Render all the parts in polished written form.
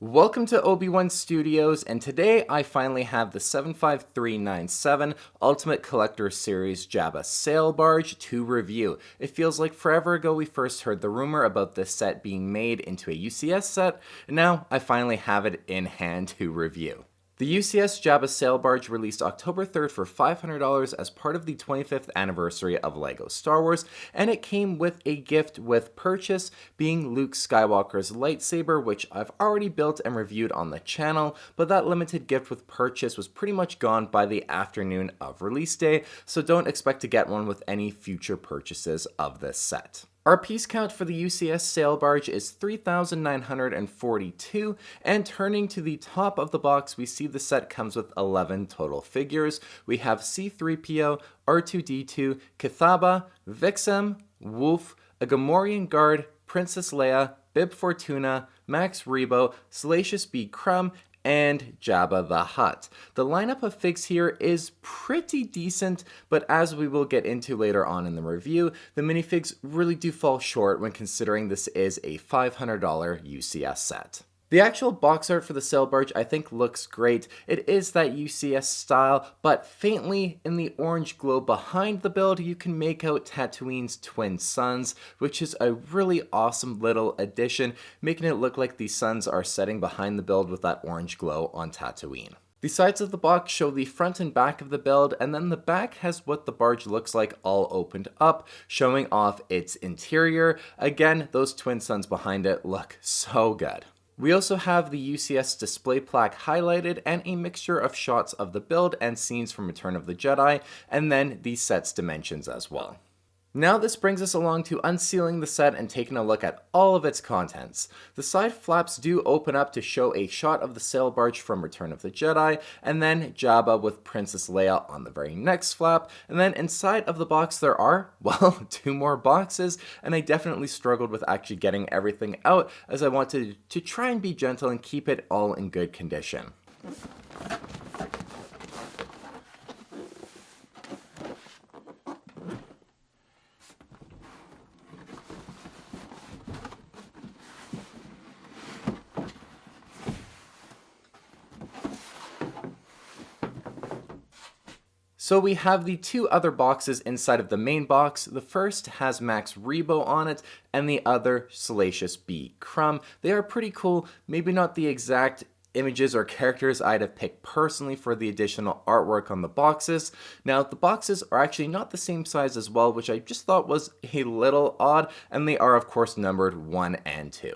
Welcome to Obi-Wan Studios, and today I finally have the 75397 Ultimate Collector Series Jabba Sail Barge to review. It feels like forever ago we first heard the rumor about this set being made into a UCS set, and now I finally have it in hand to review. The UCS Jabba Sail Barge released October 3rd for $500 as part of the 25th anniversary of LEGO Star Wars, and it came with a gift with purchase, being Luke Skywalker's lightsaber, which I've already built and reviewed on the channel, but that limited gift with purchase was pretty much gone by the afternoon of release day, so don't expect to get one with any future purchases of this set. Our piece count for the UCS Sail Barge is 3,942, and turning to the top of the box, we see the set comes with 11 total figures. We have C-3PO, R2-D2, Kithaba, Vixem, Wolf, a Gamorrean guard, Princess Leia, Bib Fortuna, Max Rebo, Salacious B. Crumb, and Jabba the Hutt. The lineup of figs here is pretty decent, but as we will get into later on in the review, the minifigs really do fall short when considering this is a $500 UCS set. The actual box art for the sail barge I think looks great. It is that UCS style, but faintly in the orange glow behind the build you can make out Tatooine's twin suns, which is a really awesome little addition, making it look like the suns are setting behind the build with that orange glow on Tatooine. The sides of the box show the front and back of the build, and then the back has what the barge looks like all opened up, showing off its interior. Again, those twin suns behind it look so good. We also have the UCS display plaque highlighted and a mixture of shots of the build and scenes from Return of the Jedi, and then the set's dimensions as well. Now this brings us along to unsealing the set and taking a look at all of its contents. The side flaps do open up to show a shot of the sail barge from Return of the Jedi, and then Jabba with Princess Leia on the very next flap, and then inside of the box there are, well, two more boxes, and I definitely struggled with actually getting everything out as I wanted to try and be gentle and keep it all in good condition. So we have the two other boxes inside of the main box. The first has Max Rebo on it, and the other Salacious B. Crumb. They are pretty cool, maybe not the exact images or characters I'd have picked personally for the additional artwork on the boxes. Now, the boxes are actually not the same size as well, which I just thought was a little odd, and they are of course numbered 1 and 2.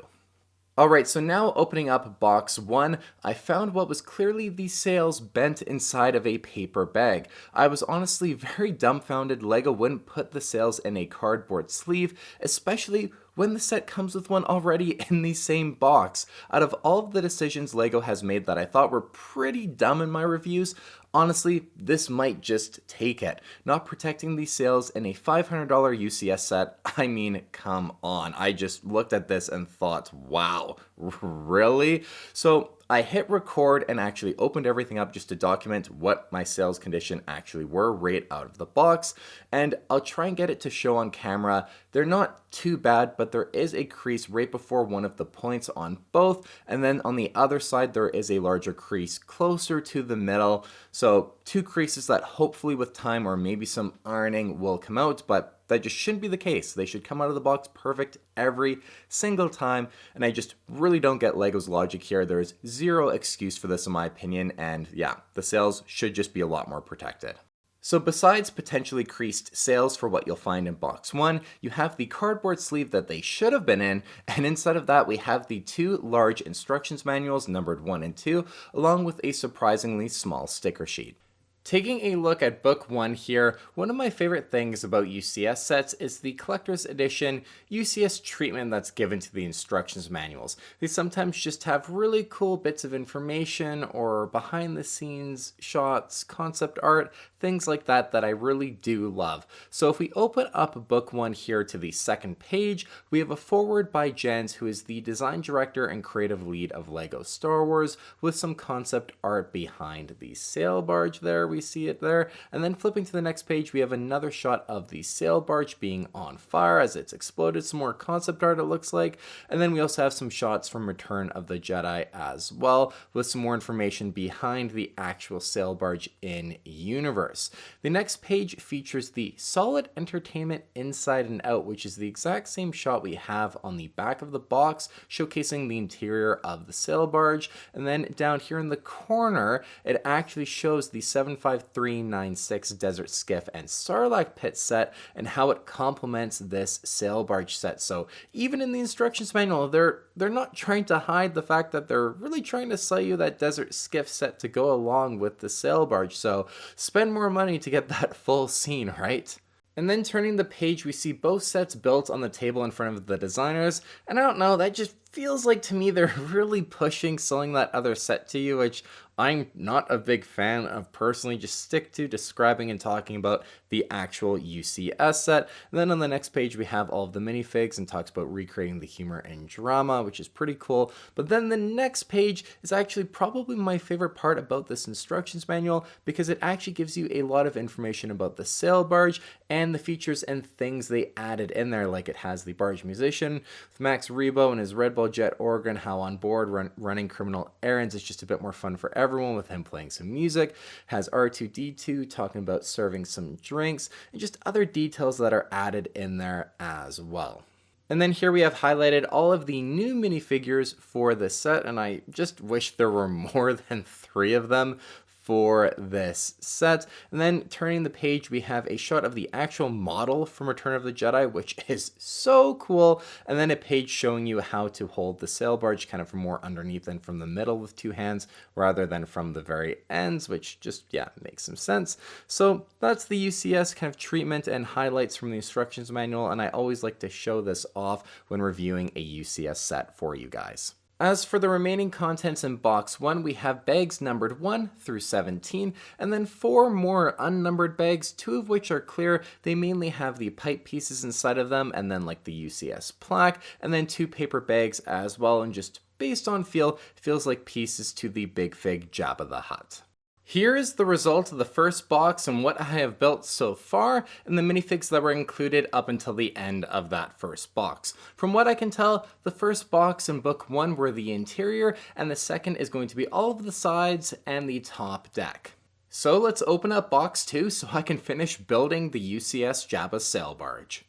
Alright, so now opening up box 1, I found what was clearly the sails bent inside of a paper bag. I was honestly very dumbfounded LEGO wouldn't put the sails in a cardboard sleeve, especially when the set comes with one already in the same box. Out of all of the decisions LEGO has made that I thought were pretty dumb in my reviews, honestly, this might just take it. Not protecting these sails in a $500 UCS set, I mean, come on. I just looked at this and thought, wow, really? So I hit record and actually opened everything up just to document what my sails condition actually were right out of the box, and I'll try and get it to show on camera. They're not too bad, but there is a crease right before one of the points on both, and then on the other side there is a larger crease closer to the middle. So two creases that hopefully with time or maybe some ironing will come out, but that just shouldn't be the case. They should come out of the box perfect every single time, and I just really don't get LEGO's logic here. There is zero excuse for this in my opinion, and yeah, the sails should just be a lot more protected. So besides potentially creased sails for what you'll find in box 1, you have the cardboard sleeve that they should have been in, and inside of that we have the two large instructions manuals numbered 1 and 2, along with a surprisingly small sticker sheet. Taking a look at book 1 here, one of my favorite things about UCS sets is the collector's edition UCS treatment that's given to the instructions manuals. They sometimes just have really cool bits of information or behind the scenes shots, concept art, things like that that I really do love. So if we open up book 1 here to the second page, we have a foreword by Jens, who is the design director and creative lead of LEGO Star Wars, with some concept art behind the sail barge there. we see it there. And then flipping to the next page, we have another shot of the sail barge being on fire as it's exploded. Some more concept art, it looks like. And then we also have some shots from Return of the Jedi as well, with some more information behind the actual sail barge in universe. The next page features the Solid Entertainment Inside and Out, which is the exact same shot we have on the back of the box, showcasing the interior of the sail barge. And then down here in the corner, it actually shows the 75396 Desert Skiff and Sarlacc Pit set and how it complements this sail barge set. So even in the instructions manual, they're not trying to hide the fact that they're really trying to sell you that Desert Skiff set to go along with the sail barge. So spend more money to get that full scene, right? And then turning the page, we see both sets built on the table in front of the designers. And I don't know, that just feels like to me they're really pushing selling that other set to you, which I'm not a big fan of personally. Just stick to describing and talking about the actual UCS set. And then on the next page, we have all of the minifigs and talks about recreating the humor and drama, which is pretty cool. But then the next page is actually probably my favorite part about this instructions manual, because it actually gives you a lot of information about the sail barge and the features and things they added in there. Like it has the barge musician with Max Rebo and his Red Bull jet organ, how on board running criminal errands is just a bit more fun for everyone with him playing some music. Has R2-D2 talking about serving some drinks, and just other details that are added in there as well. And then here we have highlighted all of the new minifigures for this set, and I just wish there were more than 3 of them for this set. And then turning the page, we have a shot of the actual model from Return of the Jedi, which is so cool. And then a page showing you how to hold the sail barge kind of from more underneath and from the middle with 2 hands rather than from the very ends, which just, yeah, makes some sense. So that's the UCS kind of treatment and highlights from the instructions manual. And I always like to show this off when reviewing a UCS set for you guys. As for the remaining contents in box 1, we have bags numbered 1 through 17, and then 4 more unnumbered bags, 2 of which are clear. They mainly have the pipe pieces inside of them, and then like the UCS plaque, and then 2 paper bags as well, and just based on feel, feels like pieces to the Big Fig Jabba the Hutt. Here is the result of the first box and what I have built so far, and the minifigs that were included up until the end of that first box. From what I can tell, the first box in book 1 were the interior, and the second is going to be all of the sides and the top deck. So let's open up box 2 so I can finish building the UCS Jabba sail barge.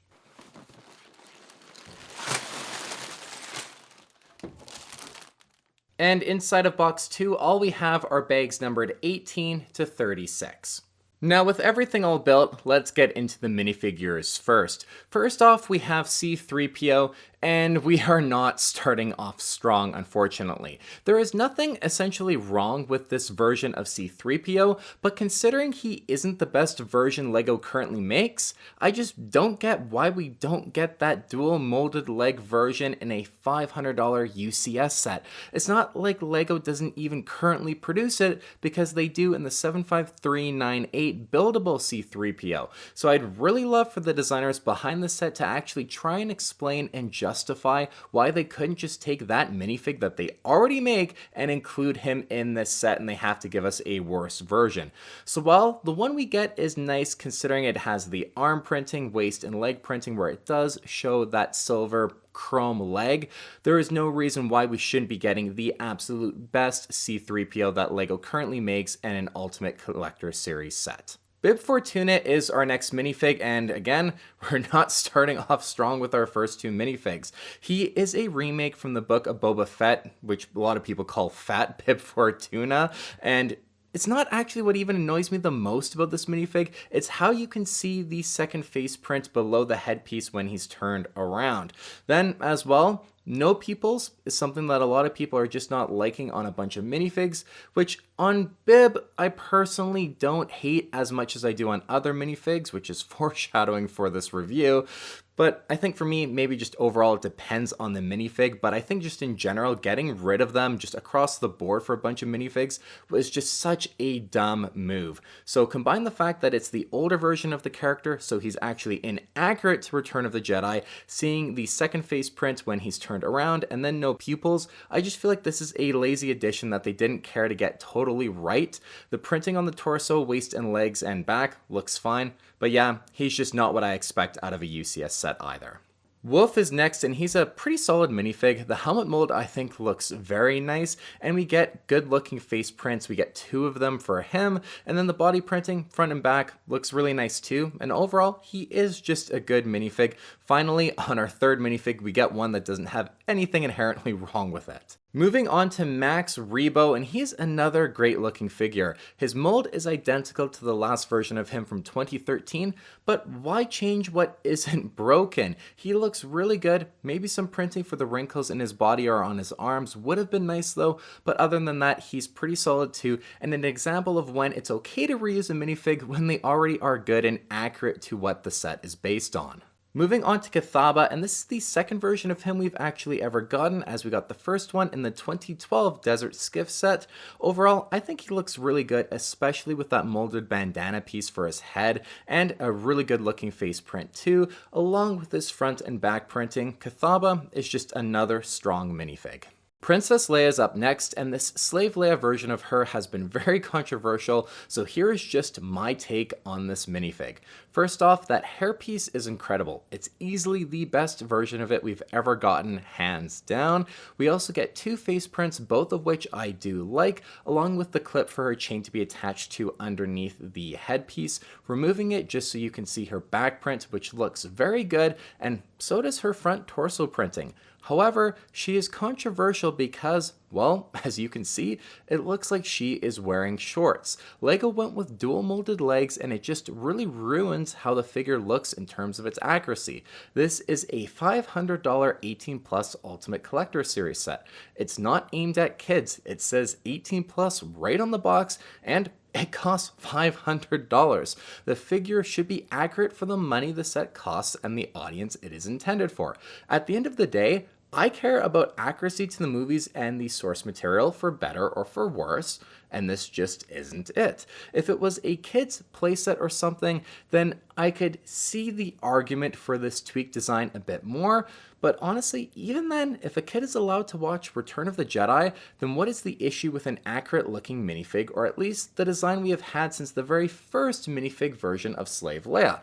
And inside of box 2, all we have are bags numbered 18 to 36. Now with everything all built, let's get into the minifigures first. First off, we have C-3PO, and we are not starting off strong, unfortunately. There is nothing essentially wrong with this version of C-3PO, but considering he isn't the best version LEGO currently makes, I just don't get why we don't get that dual molded leg version in a $500 UCS set. It's not like LEGO doesn't even currently produce it, because they do in the 75398 buildable C-3PO. So I'd really love for the designers behind the set to actually try and explain and justify why they couldn't just take that minifig that they already make and include him in this set, and they have to give us a worse version. So while the one we get is nice considering it has the arm printing, waist and leg printing where it does show that silver chrome leg, there is no reason why we shouldn't be getting the absolute best C-3PO that LEGO currently makes in an Ultimate Collector Series set. Bib Fortuna is our next minifig, and again, we're not starting off strong with our first 2 minifigs. He is a remake from the book of Boba Fett, which a lot of people call Fat Bib Fortuna, and it's not actually what even annoys me the most about this minifig. It's how you can see the second face print below the headpiece when he's turned around. Then, as well, no peoples is something that a lot of people are just not liking on a bunch of minifigs, which on Bib, I personally don't hate as much as I do on other minifigs, which is foreshadowing for this review. But I think for me, maybe just overall it depends on the minifig, but I think just in general, getting rid of them just across the board for a bunch of minifigs was just such a dumb move. So combine the fact that it's the older version of the character, so he's actually inaccurate to Return of the Jedi, seeing the second face print when he's turned around, and then no pupils, I just feel like this is a lazy addition that they didn't care to get totally right. The printing on the torso, waist, and legs and back looks fine, but yeah, he's just not what I expect out of a UCS set either. Wolf is next, and he's a pretty solid minifig. The helmet mold I think looks very nice, and we get good looking face prints. We get 2 of them for him, and then the body printing front and back looks really nice too, and overall he is just a good minifig. Finally, on our 3rd minifig, we get one that doesn't have anything inherently wrong with it. Moving on to Max Rebo, and he's another great looking figure. His mold is identical to the last version of him from 2013, but why change what isn't broken? He looks really good. Maybe some printing for the wrinkles in his body or on his arms would have been nice though, but other than that, he's pretty solid too, and an example of when it's okay to reuse a minifig when they already are good and accurate to what the set is based on. Moving on to Cathaba, and this is the 2nd version of him we've actually ever gotten, as we got the first one in the 2012 Desert Skiff set. Overall, I think he looks really good, especially with that molded bandana piece for his head, and a really good looking face print too, along with his front and back printing. Cathaba is just another strong minifig. Princess Leia is up next, and this Slave Leia version of her has been very controversial, so here is just my take on this minifig. First off, that hairpiece is incredible. It's easily the best version of it we've ever gotten, hands down. We also get 2 face prints, both of which I do like, along with the clip for her chain to be attached to underneath the headpiece, removing it just so you can see her back print, which looks very good, and so does her front torso printing. However, she is controversial because, well, as you can see, it looks like she is wearing shorts. LEGO went with dual molded legs, and it just really ruins how the figure looks in terms of its accuracy. This is a $500 18 plus Ultimate Collector Series set. It's not aimed at kids. It says 18 plus right on the box, and it costs $500. The figure should be accurate for the money the set costs and the audience it is intended for. At the end of the day, I care about accuracy to the movies and the source material, for better or for worse, and this just isn't it. If it was a kid's playset or something, then I could see the argument for this tweaked design a bit more, but honestly, even then, if a kid is allowed to watch Return of the Jedi, then what is the issue with an accurate looking minifig, or at least the design we have had since the very first minifig version of Slave Leia?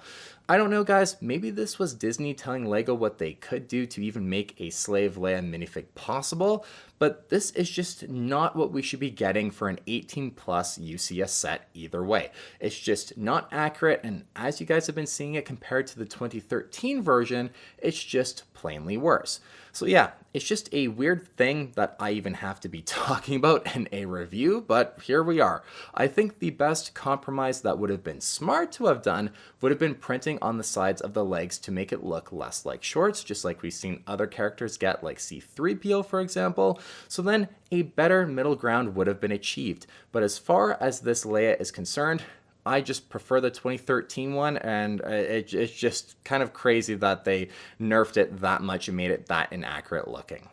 I don't know, guys, maybe this was Disney telling LEGO what they could do to even make a Slave Leia minifig possible, but this is just not what we should be getting for an 18 plus UCS set either way. It's just not accurate, and as you guys have been seeing it compared to the 2013 version, it's just plainly worse. So yeah, it's just a weird thing that I even have to be talking about in a review, but here we are. I think the best compromise that would have been smart to have done would have been printing on the sides of the legs to make it look less like shorts, just like we've seen other characters get, like C-3PO for example. So then a better middle ground would have been achieved. But as far as this Leia is concerned, I just prefer the 2013 one, and it's just kind of crazy that they nerfed it that much and made it that inaccurate looking.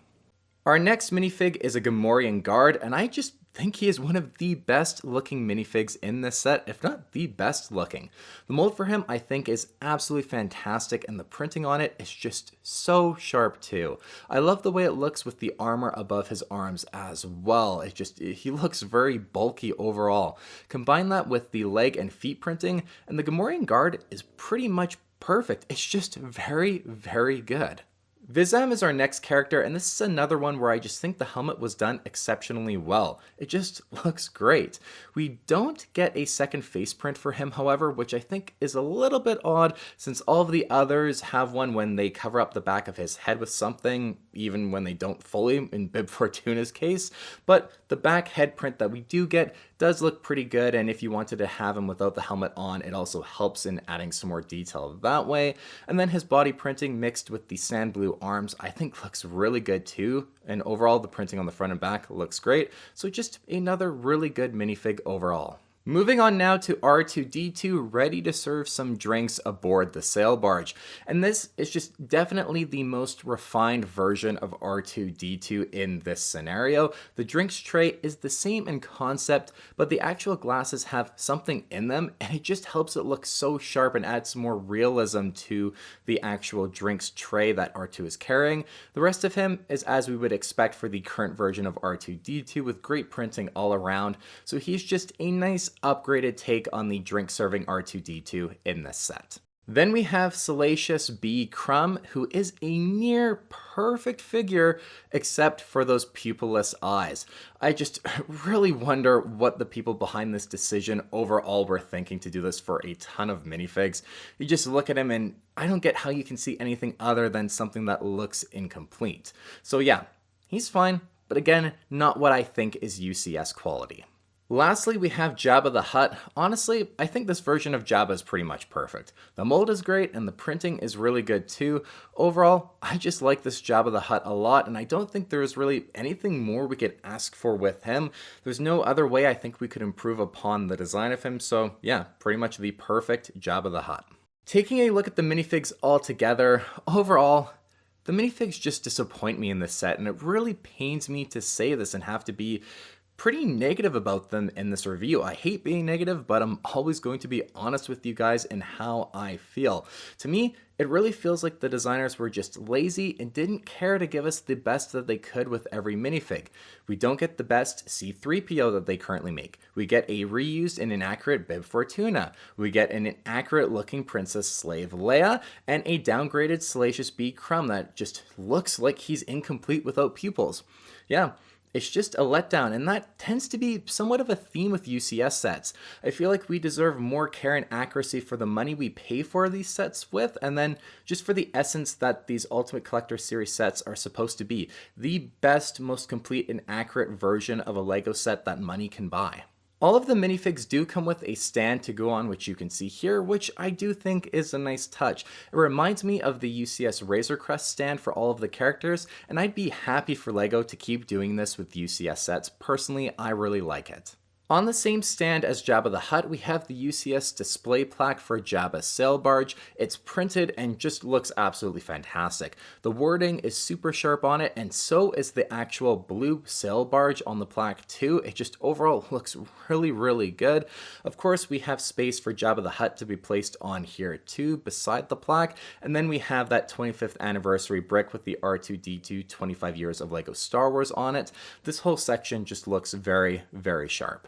Our next minifig is a Gamorrean guard, and I just think he is one of the best looking minifigs in this set, if not the best looking. The mold for him I think is absolutely fantastic, and the printing on it is just so sharp too. I love the way it looks with the armor above his arms as well. He looks very bulky overall. Combine that with the leg and feet printing, and the Gamorrean guard is pretty much perfect. It's just very, very good. Vizem is our next character, and this is another one where I just think the helmet was done exceptionally well. It just looks great. We don't get a second face print for him, however, which I think is a little bit odd since all of the others have one when they cover up the back of his head with something, even when they don't fully, in Bib Fortuna's case. But the back head print that we do get does look pretty good, and if you wanted to have him without the helmet on, it also helps in adding some more detail that way. And then his body printing mixed with the sand blue arms I think looks really good too, and overall the printing on the front and back looks great, so just another really good minifig overall. Moving on now to R2-D2, ready to serve some drinks aboard the sail barge. And this is just definitely the most refined version of R2-D2 in this scenario. The drinks tray is the same in concept, but the actual glasses have something in them, and it just helps it look so sharp and adds more realism to the actual drinks tray that R2 is carrying. The rest of him is as we would expect for the current version of R2-D2 with great printing all around, so he's just a nice upgraded take on the drink serving R2-D2 in this set. Then we have Salacious B. Crumb, who is a near perfect figure except for those pupilless eyes. I just really wonder what the people behind this decision overall were thinking to do this for a ton of minifigs. You just look at him and I don't get how you can see anything other than something that looks incomplete. So yeah, he's fine, but again, not what I think is UCS quality. Lastly, we have Jabba the Hutt. Honestly, I think this version of Jabba is pretty much perfect. The mold is great and the printing is really good too. Overall, I just like this Jabba the Hutt a lot, and I don't think there is really anything more we could ask for with him. There's no other way I think we could improve upon the design of him, so yeah, pretty much the perfect Jabba the Hutt. Taking a look at the minifigs all together, overall, the minifigs just disappoint me in this set, and it really pains me to say this and have to be pretty negative about them in this review. I hate being negative, but I'm always going to be honest with you guys in how I feel. To me, it really feels like the designers were just lazy and didn't care to give us the best that they could with every minifig. We don't get the best C-3PO that they currently make. We get a reused and inaccurate Bib Fortuna. We get an inaccurate looking Princess Slave Leia and a downgraded Salacious B. Crumb that just looks like he's incomplete without pupils. Yeah. It's just a letdown, and that tends to be somewhat of a theme with UCS sets. I feel like we deserve more care and accuracy for the money we pay for these sets with, and then just for the essence that these Ultimate Collector Series sets are supposed to be. The best, most complete and accurate version of a LEGO set that money can buy. All of the minifigs do come with a stand to go on, which you can see here, which I do think is a nice touch. It reminds me of the UCS Razor Crest stand for all of the characters, and I'd be happy for LEGO to keep doing this with UCS sets. Personally, I really like it. On the same stand as Jabba the Hutt, we have the UCS display plaque for Jabba's sail barge. It's printed and just looks absolutely fantastic. The wording is super sharp on it, and so is the actual blue sail barge on the plaque too. It just overall looks really, really good. Of course, we have space for Jabba the Hutt to be placed on here too, beside the plaque, and then we have that 25th anniversary brick with the R2-D2 25 years of LEGO Star Wars on it. This whole section just looks very, very sharp.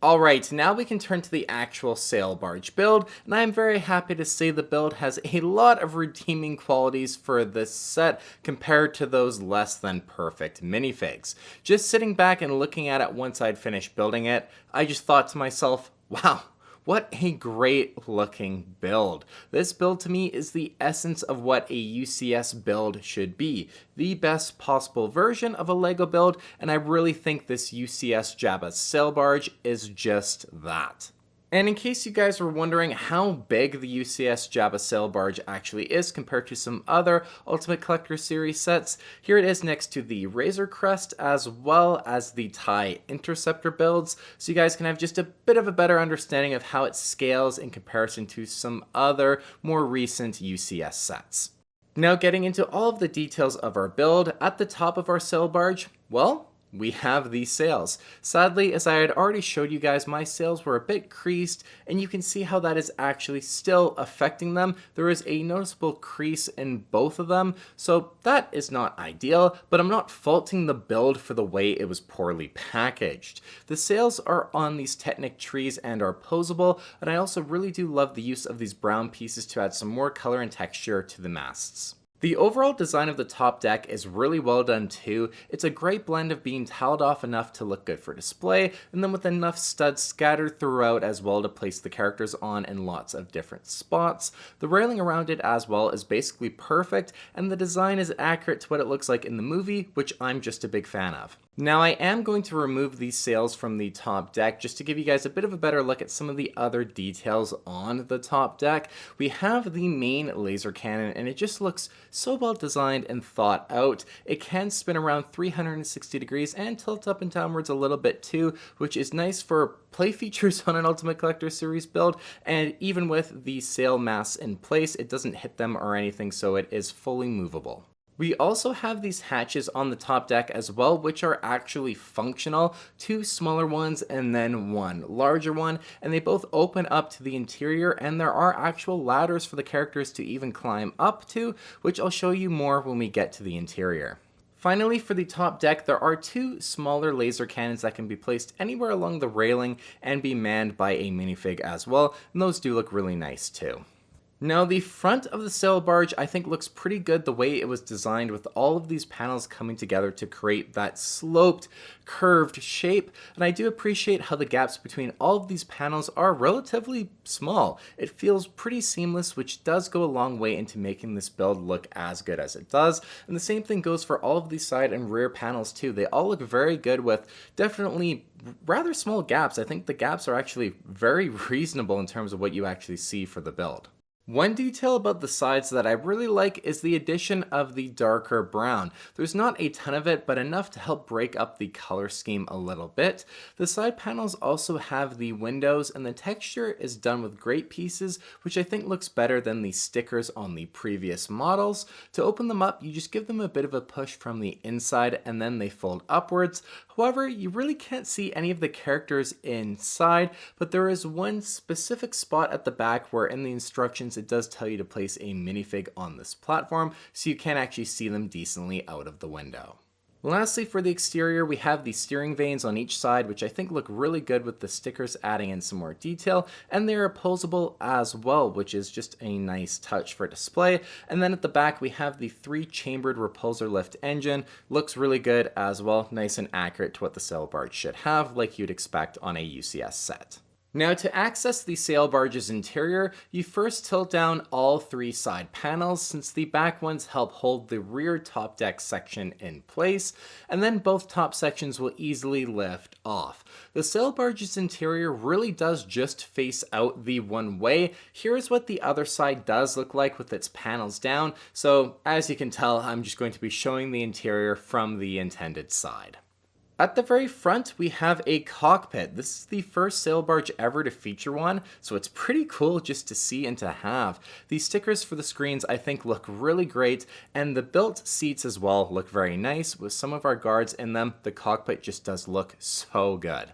Alright, now we can turn to the actual sail barge build, and I am very happy to say the build has a lot of redeeming qualities for this set compared to those less than perfect minifigs. Just sitting back and looking at it once I'd finished building it, I just thought to myself, wow, what a great looking build. This build to me is the essence of what a UCS build should be. The best possible version of a LEGO build, and I really think this UCS Jabba's sail barge is just that. And in case you guys were wondering how big the UCS Jabba sail barge actually is compared to some other Ultimate Collector Series sets, here it is next to the Razor Crest as well as the TIE Interceptor builds, so you guys can have just a bit of a better understanding of how it scales in comparison to some other more recent UCS sets. Now getting into all of the details of our build, at the top of our sail barge, well, we have these sails. Sadly, as I had already showed you guys, my sails were a bit creased, and you can see how that is actually still affecting them. There is a noticeable crease in both of them, so that is not ideal, but I'm not faulting the build for the way it was poorly packaged. The sails are on these Technic trees and are posable, and I also really do love the use of these brown pieces to add some more color and texture to the masts. The overall design of the top deck is really well done too. It's a great blend of being tiled off enough to look good for display, and then with enough studs scattered throughout as well to place the characters on in lots of different spots. The railing around it as well is basically perfect, and the design is accurate to what it looks like in the movie, which I'm just a big fan of. Now I am going to remove these sails from the top deck just to give you guys a bit of a better look at some of the other details on the top deck. We have the main laser cannon and it just looks so well designed and thought out. It can spin around 360 degrees and tilt up and downwards a little bit too, which is nice for play features on an Ultimate Collector Series build, and even with the sail masts in place, it doesn't hit them or anything, so it is fully movable. We also have these hatches on the top deck as well, which are actually functional. Two smaller ones and then one larger one, and they both open up to the interior, and there are actual ladders for the characters to even climb up to, which I'll show you more when we get to the interior. Finally, for the top deck, there are two smaller laser cannons that can be placed anywhere along the railing and be manned by a minifig as well, and those do look really nice too. Now the front of the sail barge I think looks pretty good the way it was designed, with all of these panels coming together to create that sloped, curved shape, and I do appreciate how the gaps between all of these panels are relatively small. It feels pretty seamless, which does go a long way into making this build look as good as it does, and the same thing goes for all of these side and rear panels too. They all look very good with definitely rather small gaps. I think the gaps are actually very reasonable in terms of what you actually see for the build. One detail about the sides that I really like is the addition of the darker brown. There's not a ton of it, but enough to help break up the color scheme a little bit. The side panels also have the windows, and the texture is done with great pieces, which I think looks better than the stickers on the previous models. To open them up, you just give them a bit of a push from the inside, and then they fold upwards. However, you really can't see any of the characters inside, but there is one specific spot at the back where in the instructions it does tell you to place a minifig on this platform, so you can actually see them decently out of the window. Lastly, for the exterior, we have the steering vanes on each side, which I think look really good with the stickers adding in some more detail, and they're opposable as well, which is just a nice touch for display. And then at the back, we have the 3-chambered repulsor lift engine. Looks really good as well, nice and accurate to what the sail barge should have, like you'd expect on a UCS set. Now, to access the sail barge's interior, you first tilt down all 3 side panels, since the back ones help hold the rear top deck section in place, and then both top sections will easily lift off. The sail barge's interior really does just face out the one way. Here's what the other side does look like with its panels down, so as you can tell, I'm just going to be showing the interior from the intended side. At the very front, we have a cockpit. This is the first sail barge ever to feature one, so it's pretty cool just to see and to have. The stickers for the screens I think look really great, and the built seats as well look very nice. With some of our guards in them, the cockpit just does look so good.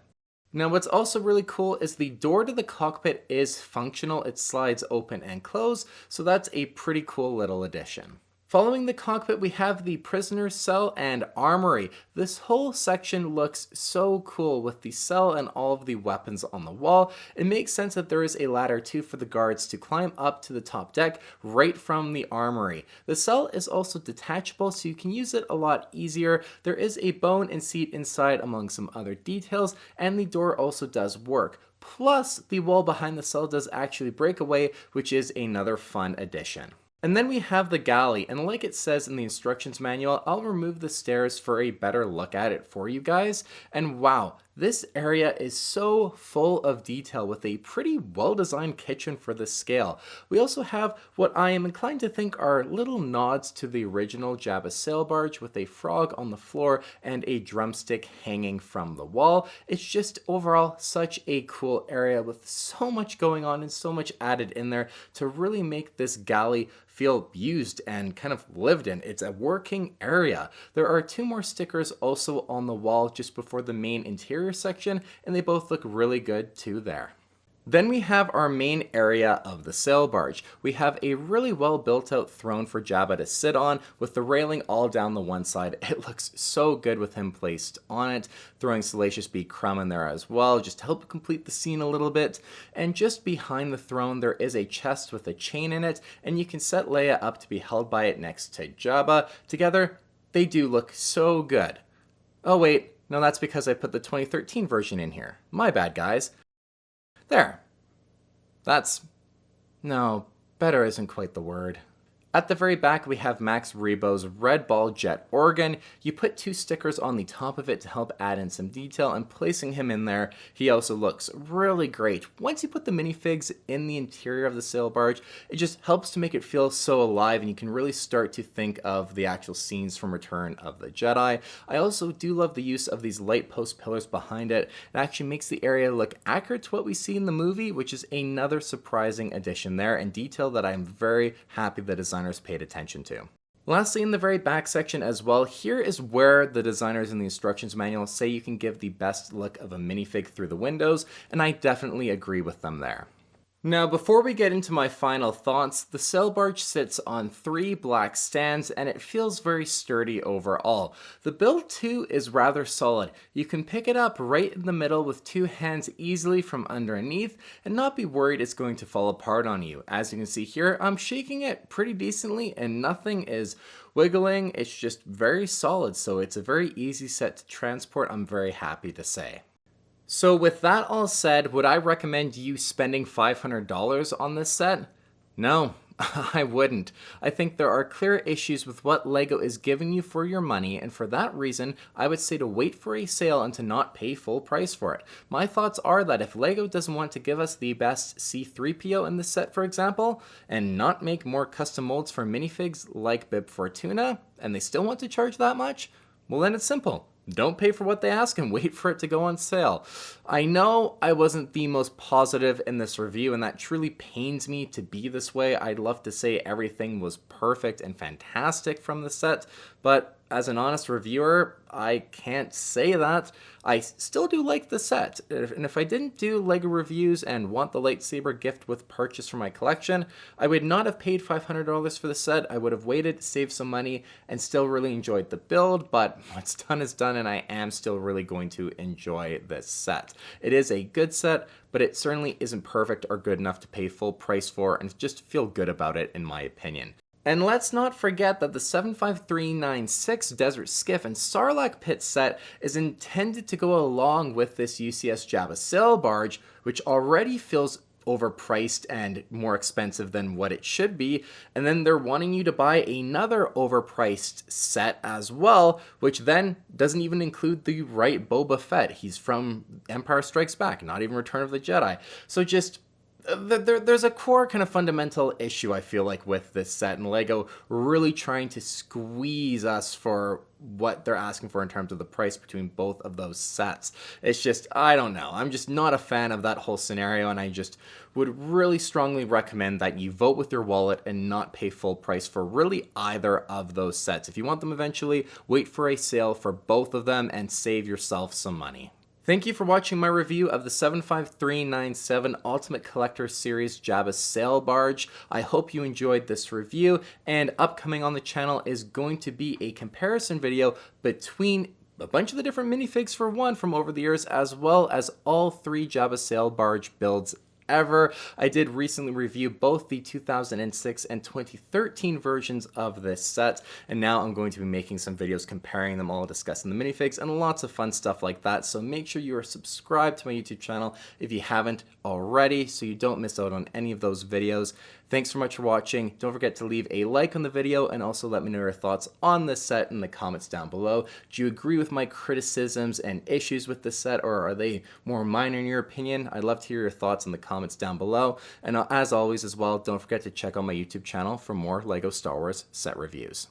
Now, what's also really cool is the door to the cockpit is functional. It slides open and close, so that's a pretty cool little addition. Following the cockpit, we have the prisoner's cell and armory. This whole section looks so cool with the cell and all of the weapons on the wall. It makes sense that there is a ladder too for the guards to climb up to the top deck right from the armory. The cell is also detachable, so you can use it a lot easier. There is a bone and seat inside among some other details, and the door also does work. Plus, the wall behind the cell does actually break away, which is another fun addition. And then we have the galley, and like it says in the instructions manual, I'll remove the stairs for a better look at it for you guys. And wow, this area is so full of detail with a pretty well-designed kitchen for this scale. We also have what I am inclined to think are little nods to the original Jabba sail barge, with a frog on the floor and a drumstick hanging from the wall. It's just overall such a cool area with so much going on and so much added in there to really make this galley feel used and kind of lived in. It's a working area. There are 2 more stickers also on the wall just before the main interior section, and they both look really good too there. Then we have our main area of the sail barge. We have a really well built out throne for Jabba to sit on, with the railing all down the one side. It looks so good with him placed on it, throwing Salacious B. Crumb in there as well, just to help complete the scene a little bit. And just behind the throne there is a chest with a chain in it, and you can set Leia up to be held by it next to Jabba. Together, they do look so good. Oh wait, no, that's because I put the 2013 version in here. My bad, guys. There. No, better isn't quite the word. At the very back, we have Max Rebo's Red Ball Jet Organ. You put 2 stickers on the top of it to help add in some detail, and placing him in there, he also looks really great. Once you put the minifigs in the interior of the sail barge, it just helps to make it feel so alive, and you can really start to think of the actual scenes from Return of the Jedi. I also do love the use of these light post pillars behind it. It actually makes the area look accurate to what we see in the movie, which is another surprising addition there, and detail that I'm very happy the designers paid attention to. Lastly, in the very back section as well, here is where the designers in the instructions manual say you can give the best look of a minifig through the windows, and I definitely agree with them there. Now, before we get into my final thoughts, the sail barge sits on 3 black stands and it feels very sturdy overall. The build too is rather solid. You can pick it up right in the middle with 2 hands easily from underneath and not be worried it's going to fall apart on you. As you can see here, I'm shaking it pretty decently and nothing is wiggling. It's just very solid, so it's a very easy set to transport, I'm very happy to say. So with that all said, would I recommend you spending $500 on this set? No, I wouldn't. I think there are clear issues with what LEGO is giving you for your money, and for that reason, I would say to wait for a sale and to not pay full price for it. My thoughts are that if LEGO doesn't want to give us the best C-3PO in this set, for example, and not make more custom molds for minifigs like Bib Fortuna, and they still want to charge that much, well then it's simple. Don't pay for what they ask and wait for it to go on sale. I know I wasn't the most positive in this review, and that truly pains me to be this way. I'd love to say everything was perfect and fantastic from the set, but as an honest reviewer, I can't say that. I still do like the set, and if I didn't do LEGO reviews and want the lightsaber gift with purchase for my collection, I would not have paid $500 for the set. I would have waited, saved some money, and still really enjoyed the build, but what's done is done, and I am still really going to enjoy this set. It is a good set, but it certainly isn't perfect or good enough to pay full price for and just feel good about it in my opinion. And let's not forget that the 75396 Desert Skiff and Sarlacc Pit set is intended to go along with this UCS Jabba sail barge, which already feels overpriced and more expensive than what it should be, and then they're wanting you to buy another overpriced set as well, which then doesn't even include the right Boba Fett. He's from Empire Strikes Back, not even Return of the Jedi. So just there's a core kind of fundamental issue I feel like with this set, and LEGO really trying to squeeze us for what they're asking for in terms of the price between both of those sets. It's just, I don't know. I'm just not a fan of that whole scenario, and I just would really strongly recommend that you vote with your wallet and not pay full price for really either of those sets. If you want them eventually, wait for a sale for both of them and save yourself some money. Thank you for watching my review of the 75397 Ultimate Collector Series Jabba Sail Barge. I hope you enjoyed this review, and upcoming on the channel is going to be a comparison video between a bunch of the different minifigs for one from over the years, as well as all 3 Jabba Sail Barge builds ever. I did recently review both the 2006 and 2013 versions of this set, and now I'm going to be making some videos comparing them all, discussing the minifigs, and lots of fun stuff like that. So make sure you are subscribed to my YouTube channel if you haven't already, so you don't miss out on any of those videos. Thanks so much for watching. Don't forget to leave a like on the video and also let me know your thoughts on this set in the comments down below. Do you agree with my criticisms and issues with this set, or are they more minor in your opinion? I'd love to hear your thoughts in the comments down below. And as always as well, don't forget to check out my YouTube channel for more LEGO Star Wars set reviews.